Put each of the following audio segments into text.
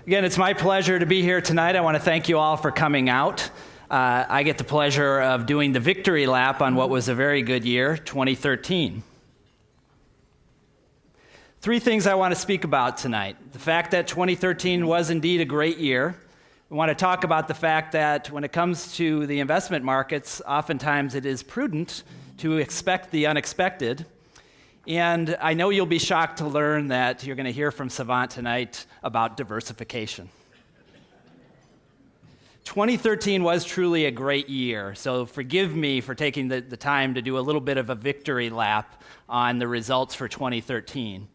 Again, it's my pleasure to be here tonight. I want to thank you all for coming out. I get the pleasure of doing the victory lap on what was a very good year, 2013. Three things I want to speak about tonight. The fact that 2013 was indeed a great year. We want to talk about the fact that when it comes to the investment markets, oftentimes it is prudent to expect the unexpected. And I know you'll be shocked to learn that you're going to hear from Savant tonight about diversification. 2013 was truly a great year, so forgive me for taking the time to do a little bit of a victory lap on the results for 2013.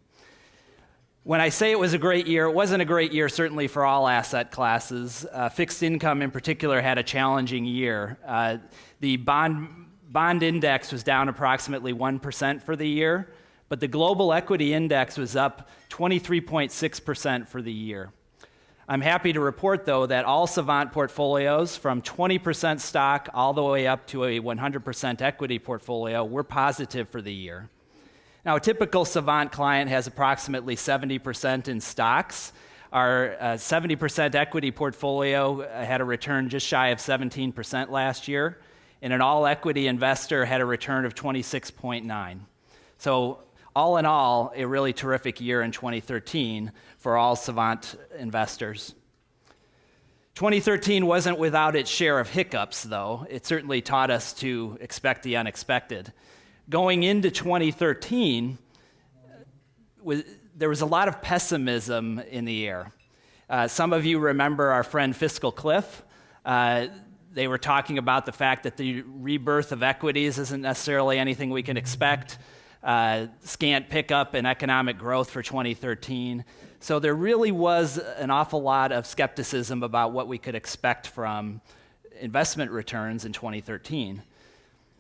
When I say it was a great year, it wasn't a great year certainly for all asset classes. Fixed income in particular had a challenging year. The bond index was down approximately 1% for the year, but the global equity index was up 23.6% for the year. I'm happy to report, though, that all Savant portfolios, from 20% stock all the way up to a 100% equity portfolio, were positive for the year. Now, a typical Savant client has approximately 70% in stocks. Our 70% equity portfolio had a return just shy of 17% last year, and an all-equity investor had a return of 26.9%. So all in all, a really terrific year in 2013 for all Savant investors. 2013 wasn't without its share of hiccups, though. It certainly taught us to expect the unexpected. Going into 2013, there was a lot of pessimism in the air. Some of you remember our friend Fiscal Cliff. They were talking about the fact that the rebirth of equities isn't necessarily anything we can expect. Scant pickup in economic growth for 2013. So there really was an awful lot of skepticism about what we could expect from investment returns in 2013.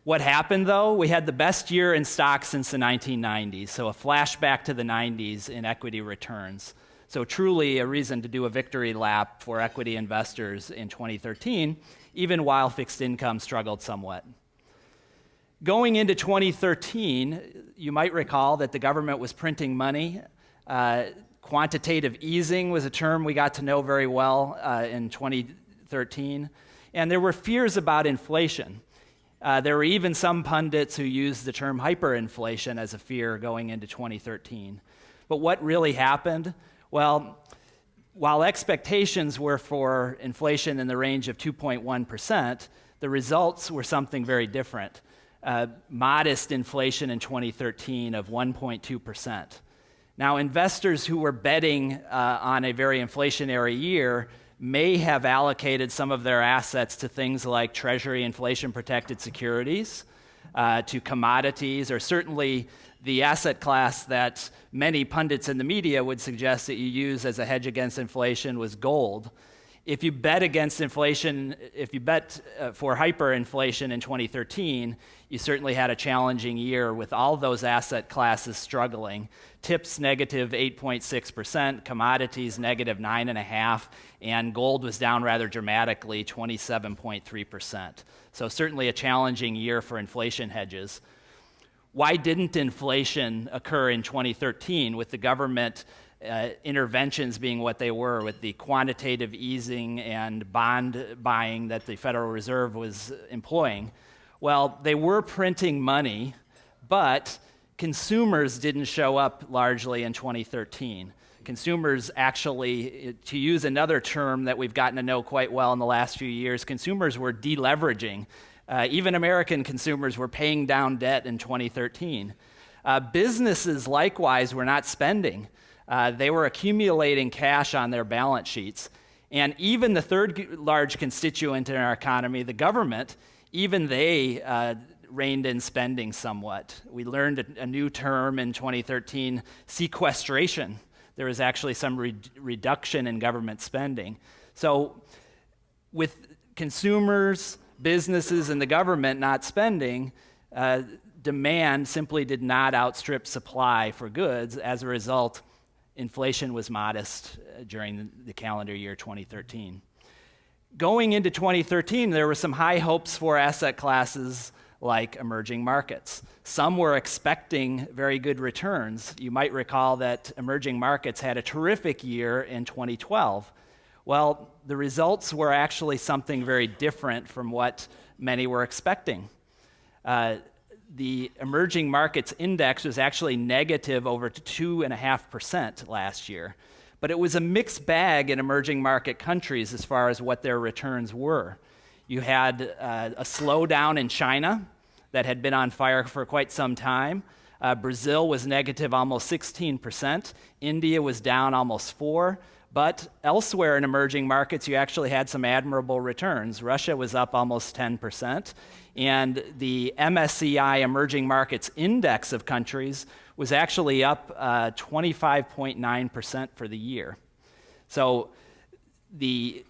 What happened, though? We had the best year in stocks since the 1990s, so a flashback to the 90s in equity returns. So truly a reason to do a victory lap for equity investors in 2013, even while fixed income struggled somewhat. Going into 2013, you might recall that the government was printing money. Quantitative easing was a term we got to know very well in 2013. And there were fears about inflation. There were even some pundits who used the term hyperinflation as a fear going into 2013. But what really happened? Well, while expectations were for inflation in the range of 2.1%, the results were something very different. Modest inflation in 2013 of 1.2%. Now, investors who were betting on a very inflationary year may have allocated some of their assets to things like Treasury inflation-protected securities, to commodities, or certainly the asset class that many pundits in the media would suggest that you use as a hedge against inflation was gold. If you bet against inflation, if you bet for hyperinflation in 2013, you certainly had a challenging year with all those asset classes struggling. Tips negative 8.6%, commodities negative 9.5%, and gold was down rather dramatically, 27.3%. So certainly a challenging year for inflation hedges. Why didn't inflation occur in 2013 with the government interventions being what they were, with the quantitative easing and bond buying that the Federal Reserve was employing? Well, they were printing money, but consumers didn't show up largely in 2013. Consumers actually, to use another term that we've gotten to know quite well in the last few years, consumers were deleveraging. Even American consumers were paying down debt in 2013. Businesses, likewise, were not spending. They were accumulating cash on their balance sheets. And even the third large constituent in our economy, the government, even they reined in spending somewhat. We learned a new term in 2013, sequestration. There was actually some reduction in government spending. So with consumers, businesses, and the government not spending, demand simply did not outstrip supply for goods. As a result, inflation was modest during the calendar year 2013. Going into 2013, there were some high hopes for asset classes like emerging markets. Some were expecting very good returns. You might recall that emerging markets had a terrific year in 2012. Well, the results were actually something very different from what many were expecting. The emerging markets index was actually negative over 2.5% last year. But it was a mixed bag in emerging market countries as far as what their returns were. You had a slowdown in China that had been on fire for quite some time. Brazil was negative almost 16%. India was down almost 4%. But elsewhere in emerging markets, you actually had some admirable returns. Russia was up almost 10%. And the MSCI Emerging Markets Index of countries was actually up 25.9% for the year. So the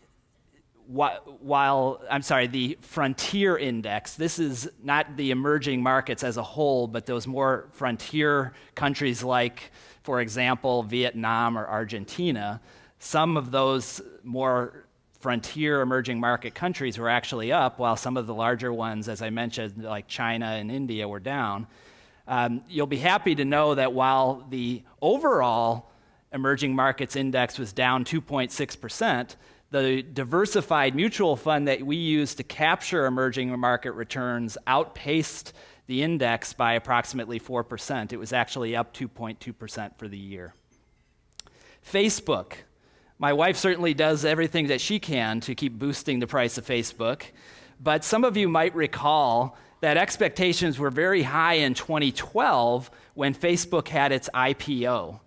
frontier index, this is not the emerging markets as a whole, but those more frontier countries like, for example, Vietnam or Argentina. Some of those more frontier emerging market countries were actually up, while some of the larger ones, as I mentioned, like China and India, were down. You'll be happy to know that while the overall emerging markets index was down 2.6%, the diversified mutual fund that we use to capture emerging market returns outpaced the index by approximately 4%. It was actually up 2.2% for the year. Facebook. My wife certainly does everything that she can to keep boosting the price of Facebook, but some of you might recall that expectations were very high in 2012 when Facebook had its IPO.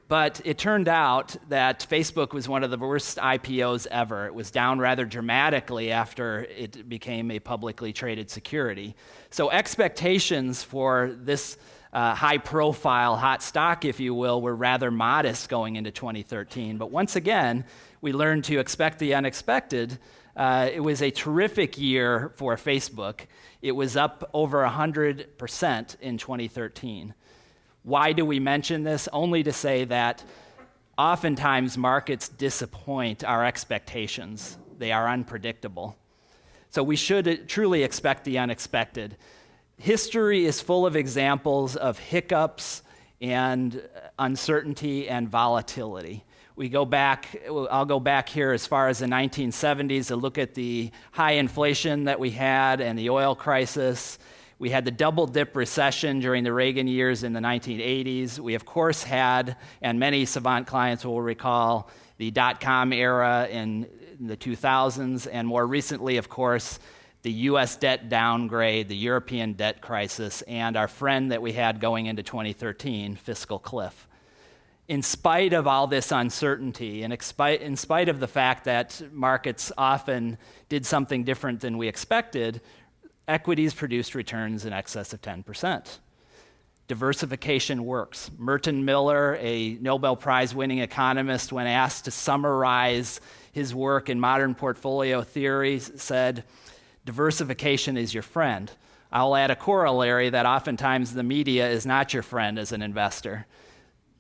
But it turned out that Facebook was one of the worst IPOs ever. It was down rather dramatically after it became a publicly traded security. So expectations for this high-profile, hot stock, if you will, were rather modest going into 2013. But once again, we learned to expect the unexpected. It was a terrific year for Facebook. It was up over 100% in 2013. Why do we mention this? Only to say that oftentimes markets disappoint our expectations. They are unpredictable. So we should truly expect the unexpected. History is full of examples of hiccups and uncertainty and volatility. I'll go back here as far as the 1970s to look at the high inflation that we had and the oil crisis. We had the double dip recession during the Reagan years in the 1980s. We, of course, had, and many Savant clients will recall, the dot-com era in the 2000s, and more recently, of course, the US debt downgrade, the European debt crisis, and our friend that we had going into 2013, fiscal cliff. In spite of all this uncertainty, and in spite of the fact that markets often did something different than we expected, equities produced returns in excess of 10%. Diversification works. Merton Miller, a Nobel Prize-winning economist, when asked to summarize his work in modern portfolio theory, said, "Diversification is your friend." I'll add a corollary that oftentimes the media is not your friend as an investor.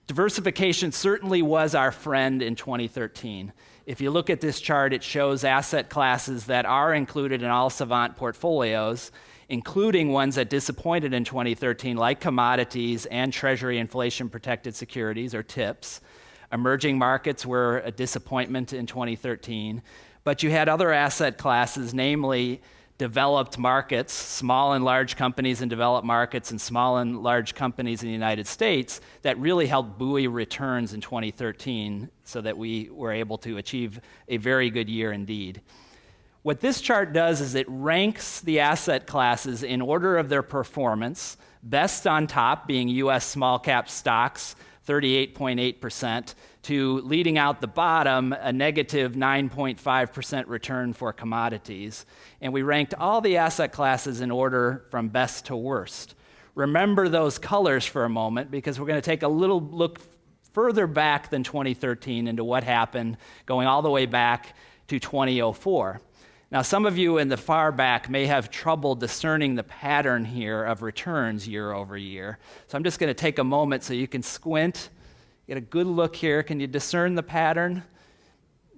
Diversification certainly was our friend in 2013. If you look at this chart, it shows asset classes that are included in all Savant portfolios, including ones that disappointed in 2013, like commodities and Treasury inflation-protected securities, or TIPS. Emerging markets were a disappointment in 2013, but you had other asset classes, namely developed markets, small and large companies in developed markets and small and large companies in the United States, that really helped buoy returns in 2013 so that we were able to achieve a very good year indeed. What this chart does is it ranks the asset classes in order of their performance, best on top being US small cap stocks, 38.8%, to leading out the bottom, a negative 9.5% return for commodities. And we ranked all the asset classes in order from best to worst. Remember those colors for a moment, because we're going to take a little look further back than 2013 into what happened, going all the way back to 2004. Now, some of you in the far back may have trouble discerning the pattern here of returns year over year. So I'm just going to take a moment so you can squint, get a good look here. Can you discern the pattern?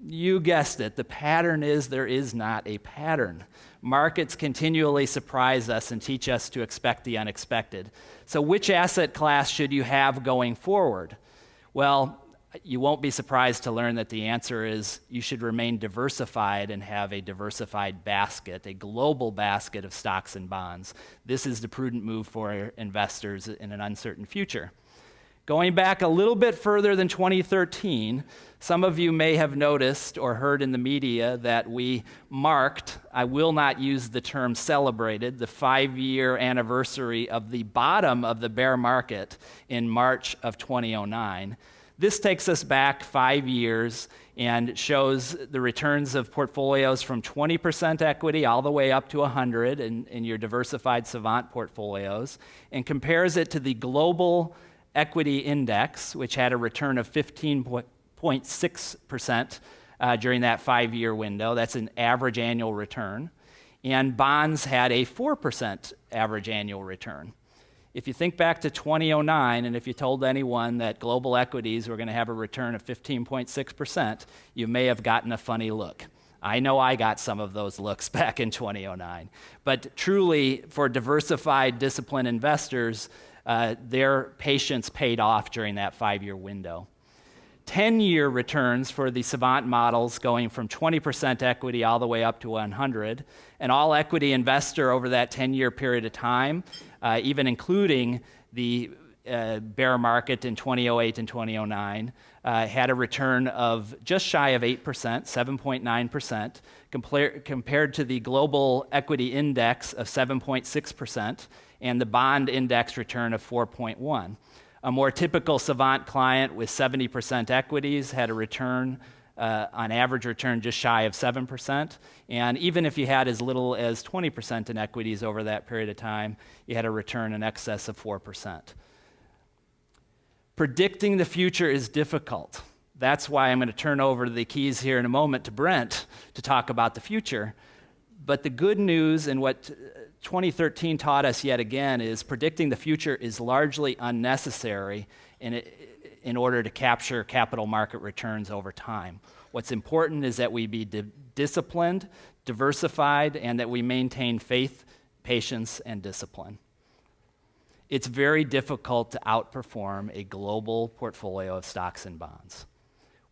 You guessed it. The pattern is there is not a pattern. Markets continually surprise us and teach us to expect the unexpected. So which asset class should you have going forward? Well, you won't be surprised to learn that the answer is you should remain diversified and have a diversified basket, a global basket of stocks and bonds. This is the prudent move for investors in an uncertain future. Going back a little bit further than 2013, some of you may have noticed or heard in the media that we marked, I will not use the term celebrated, the 5-year anniversary of the bottom of the bear market in March of 2009. This takes us back 5 years and shows the returns of portfolios from 20% equity all the way up to 100 in your diversified Savant portfolios, and compares it to the global equity index, which had a return of 15.6% during that 5-year window. That's an average annual return. And bonds had a 4% average annual return. If you think back to 2009, and if you told anyone that global equities were going to have a return of 15.6%, you may have gotten a funny look. I know I got some of those looks back in 2009. But truly, for diversified, disciplined investors, their patience paid off during that 5-year window. 10-year returns for the Savant models going from 20% equity all the way up to 100. An all-equity investor over that 10-year period of time, even including the bear market in 2008 and 2009, had a return of just shy of 8%, 7.9%, compared to the global equity index of 7.6%, and the bond index return of 4.1. A more typical Savant client with 70% equities had a return, on average return just shy of 7%. And even if you had as little as 20% in equities over that period of time, you had a return in excess of 4%. Predicting the future is difficult. That's why I'm going to turn over the keys here in a moment to Brent to talk about the future. But the good news, and what 2013 taught us yet again, is predicting the future is largely unnecessary in order to capture capital market returns over time. What's important is that we be disciplined, diversified, and that we maintain faith, patience, and discipline. It's very difficult to outperform a global portfolio of stocks and bonds.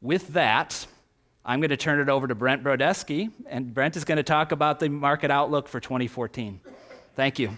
With that, I'm going to turn it over to Brent Brodesky, and Brent is going to talk about the market outlook for 2014. Thank you.